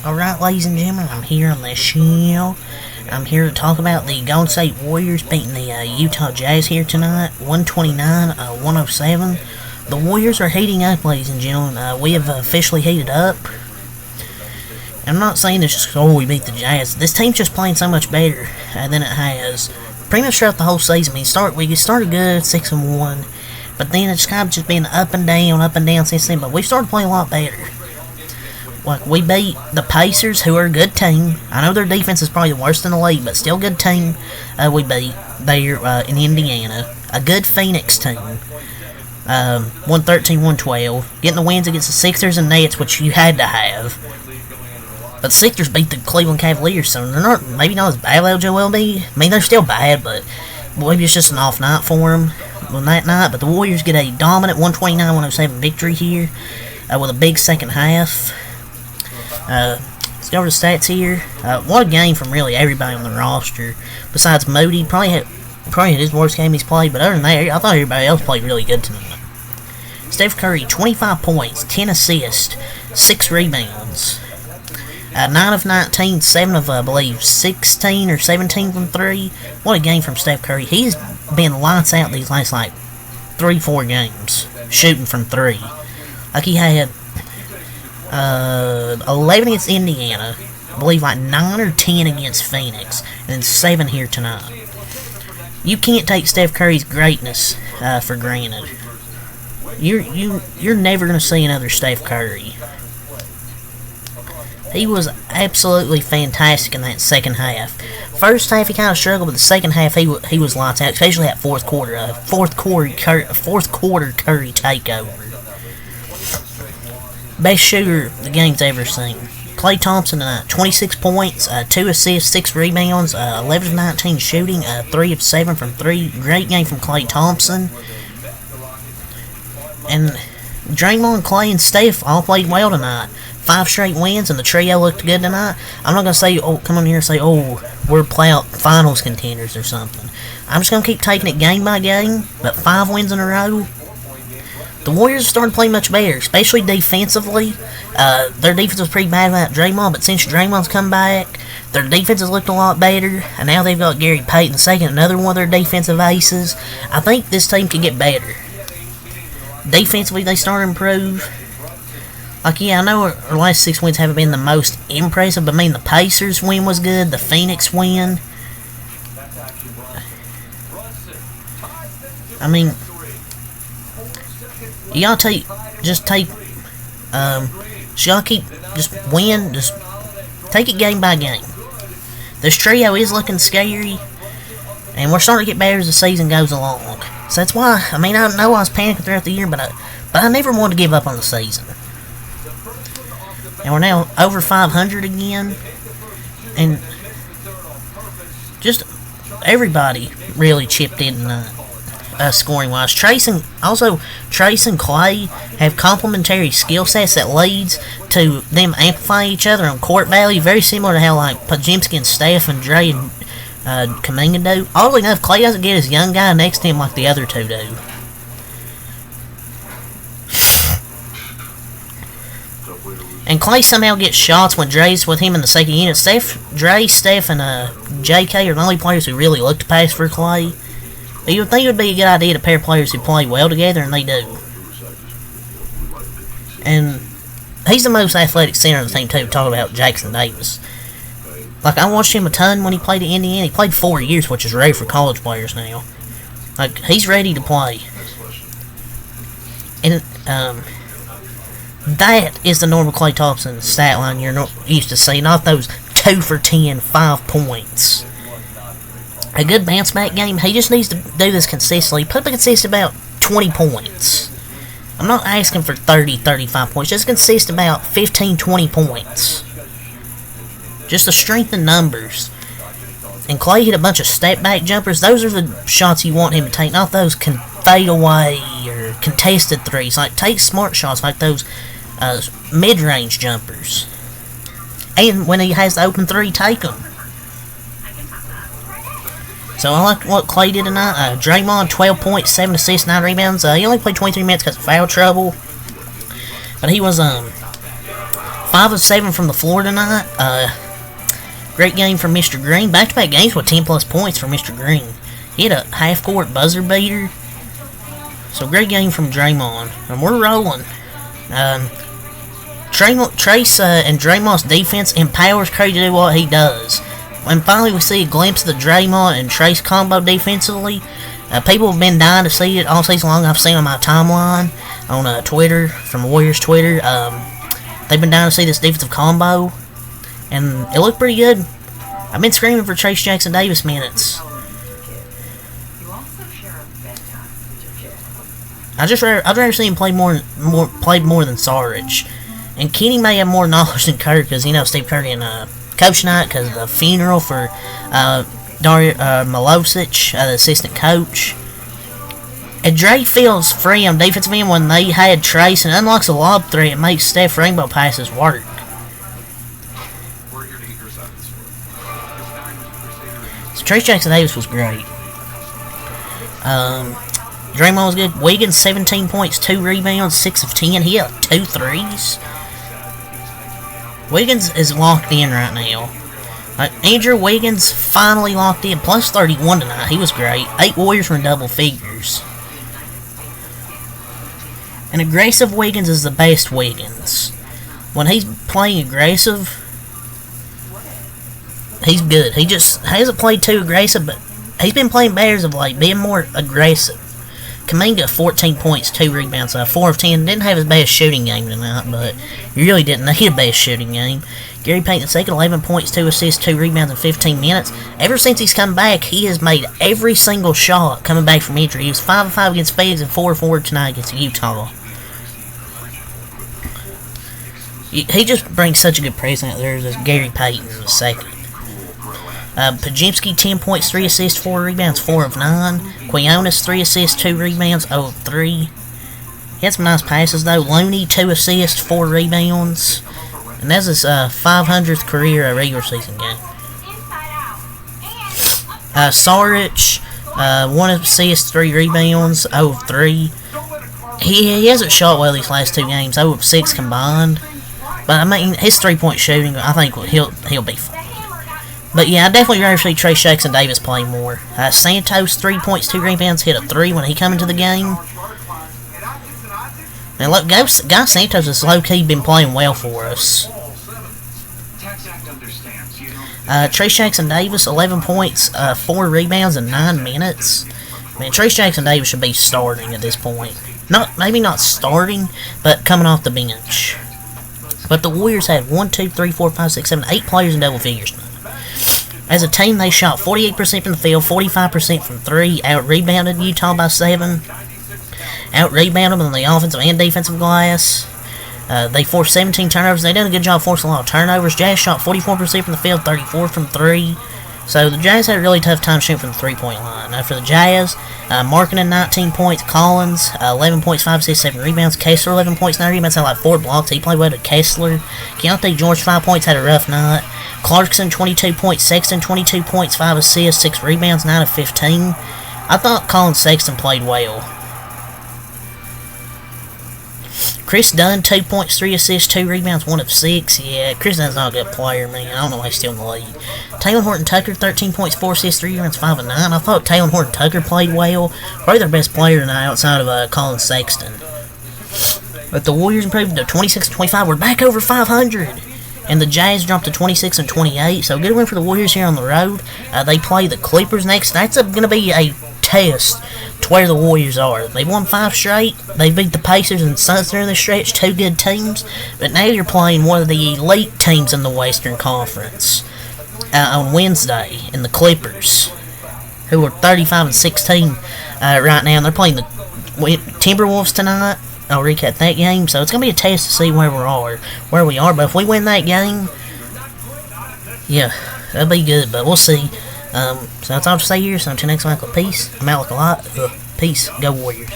Alright, ladies and gentlemen, I'm here on the show. I'm here to talk about the Golden State Warriors beating the Utah Jazz here tonight, 129-107. The Warriors are heating up, ladies and gentlemen. We have officially heated up. I'm not saying it's just, we beat the Jazz. This team's just playing so much better than it has. Pretty much throughout the whole season. We started good, 6-1, but then it's kind of just been up and down since then. But we started playing a lot better. Like, we beat the Pacers, who are a good team. I know their defense is probably the worst in the league, but still a good team. We beat there in Indiana. A good Phoenix team. 113-112. Getting the wins against the Sixers and Nets, which you had to have. But the Sixers beat the Cleveland Cavaliers, so they're maybe not as bad as Joel Embiid. I mean, they're still bad, but maybe it's just an off night for them on that night. But the Warriors get a dominant 129-107 victory here with a big second half. Let's go over the stats here. What a game from really everybody on the roster. Besides Moody, probably had his worst game he's played, but other than that, I thought everybody else played really good tonight. Steph Curry, 25 points, 10 assists, 6 rebounds. 9 of 19, 7 of, I believe, 16 or 17 from 3. What a game from Steph Curry. He's been lights out these last, 3-4 games, shooting from 3. Like, he had 11 against Indiana, I believe 9 or 10 against Phoenix, and then 7 here tonight. You can't take Steph Curry's greatness for granted. You're never going to see another Steph Curry. He was absolutely fantastic in that second half. First half he kind of struggled, but the second half he was lights out, especially that fourth quarter. Fourth quarter Curry takeover. Best shooter the game's ever seen. Klay Thompson, 26 points, 2 assists, 6 rebounds, 11 of 19 shooting, 3 of 7 from 3. Great game from Klay Thompson. And Draymond, Klay, and Steph all played well tonight. 5 straight wins, and the trio looked good tonight. I'm not going to say, come on here and say, we're playoff finals contenders or something. I'm just going to keep taking it game by game, but 5 wins in a row. The Warriors are starting to play much better, especially defensively. Their defense was pretty bad without Draymond, but since Draymond's come back, their defense has looked a lot better, and now they've got Gary Payton II, another one of their defensive aces. I think this team can get better. Defensively, they start to improve. Like, yeah, I know our last 6 wins haven't been the most impressive, but I mean, the Pacers win was good, the Phoenix win. I mean, you gotta win, just take it game by game. This trio is looking scary, and we're starting to get better as the season goes along. So that's why, I mean, I know I was panicking throughout the year, but I never wanted to give up on the season. And we're now over 500 again, and just everybody really chipped in tonight. Scoring-wise. Trace and Klay have complementary skill sets that leads to them amplifying each other on court value, very similar to how, Podziemski and Steph and Dre and Kuminga do. Oddly enough, Klay doesn't get his young guy next to him like the other two do. And Klay somehow gets shots when Dre's with him in the second unit. Dre, Steph, and JK are the only players who really look to pass for Klay. You would think it would be a good idea to pair players who play well together, and they do. And he's the most athletic center of the team, too. Talk about Jackson Davis. Like, I watched him a ton when he played at Indiana. He played 4 years, which is rare for college players now. Like, he's ready to play. And, that is the normal Klay Thompson stat line you're used to seeing, not those 2 for 10, 5 points. A good bounce back game, he just needs to do this consistently. Put up a consistent about 20 points. I'm not asking for 30, 35 points, just consist about 15, 20 points. Just to strengthen numbers. And Klay hit a bunch of step back jumpers. Those are the shots you want him to take, not those fade away or contested threes. Like, take smart shots like those mid-range jumpers. And when he has the open 3, take them. So I like what Klay did tonight. Draymond, 12 points, 7 assists, 9 rebounds. He only played 23 minutes because of foul trouble. But he was 5 of 7 from the floor tonight. Great game from Mr. Green. Back-to-back games with 10 plus points from Mr. Green. He had a half-court buzzer beater. So great game from Draymond. And we're rolling. Trace and Draymond's defense empowers Curry to do what he does. When finally we see a glimpse of the Draymond and Trace combo defensively, people have been dying to see it all season long. I've seen on my timeline on Twitter, from Warriors Twitter. They've been dying to see this defensive combo, and it looked pretty good. I've been screaming for Trayce Jackson-Davis minutes. I'd rather see him play more than Saric. And Kenny may have more knowledge than Curry, because Steve Curry and Coach Night, because of the funeral for Dario Milosic, the assistant coach. And Dre feels free on defensive end when they had Trace and unlocks a lob threat and makes Steph rainbow passes work. So Trayce Jackson-Davis was great. Draymond was good. Wiggins, 17 points, 2 rebounds, 6 of 10. He had 2 threes. Wiggins is locked in right now. Andrew Wiggins finally locked in, plus 31 tonight. He was great. 8 Warriors were in double figures. And aggressive Wiggins is the best Wiggins. When he's playing aggressive, he's good. He just hasn't played too aggressive, but he's been playing better as of late, being more aggressive. Kuminga, 14 points, 2 rebounds, 4 of 10. Didn't have his best shooting game tonight, but he really didn't need a best shooting game. Gary Payton II, 11 points, 2 assists, 2 rebounds in 15 minutes. Ever since he's come back, he has made every single shot coming back from injury. He was 5 of 5 against Phoenix and 4 of 4 tonight against Utah. He just brings such a good presence out there as Gary Payton II. Podziemski, 10 points, 3 assists, 4 rebounds, 4 of 9. Quinones, 3 assists, 2 rebounds, 0 of 3. He had some nice passes, though. Looney, 2 assists, 4 rebounds. And that's his 500th career regular season game. Saric, 1 assist, 3 rebounds, 0 of 3. He hasn't shot well these last 2 games, 0 of 6 combined. But, I mean, his 3-point shooting, I think he'll be fine. But yeah, I definitely rather see Trayce Jackson-Davis play more. Santos, 3 points, 2 rebounds, hit a 3 when he come into the game. And look, Guy Santos has low-key been playing well for us. Trayce Jackson-Davis, 11 points, 4 rebounds in 9 minutes. Man, Trayce Jackson-Davis should be starting at this point. Maybe not starting, but coming off the bench. But the Warriors had 1, 2, 3, 4, 5, 6, 7, 8 players in double figures tonight. As a team, they shot 48% from the field, 45% from 3, out-rebounded Utah by 7, out-rebounded them on the offensive and defensive glass. They forced 17 turnovers. They did a good job forcing a lot of turnovers. Jazz shot 44% from the field, 34% from 3. So the Jazz had a really tough time shooting from the 3-point line. For the Jazz, Markkanen, 19 points, Collins, 11 points, 5 assists, 7 rebounds, Kessler, 11 points, 9 rebounds, had like 4 blocks. He played well to Kessler. Keontae George, 5 points, had a rough night. Clarkson, 22 points, Sexton, 22 points, 5 assists, 6 rebounds, 9 of 15. I thought Colin Sexton played well. Chris Dunn, 2 points, 3 assists, 2 rebounds, 1 of 6. Yeah, Chris Dunn's not a good player, man. I don't know why he's still in the league. Taylor Horton-Tucker, 13 points, 4 assists, 3 rebounds, 5 of 9. I thought Taylor Horton-Tucker played well. Probably their best player tonight outside of Colin Sexton. But the Warriors improved to 26-25. We're back over 500. And the Jazz dropped to 26-28. So good win for the Warriors here on the road. They play the Clippers next. That's going to be a test to where the Warriors are. They won 5 straight. They beat the Pacers and Suns during the stretch, 2 good teams. But now you're playing one of the elite teams in the Western Conference on Wednesday in the Clippers, who are 35-16 right now. And they're playing the Timberwolves tonight. I'll recap that game. So it's going to be a test to see where we are. But if we win that game, yeah, that'll be good. But we'll see. So that's all to say here. So until next time, peace. I'm Alec a lot. Peace. Go Warriors.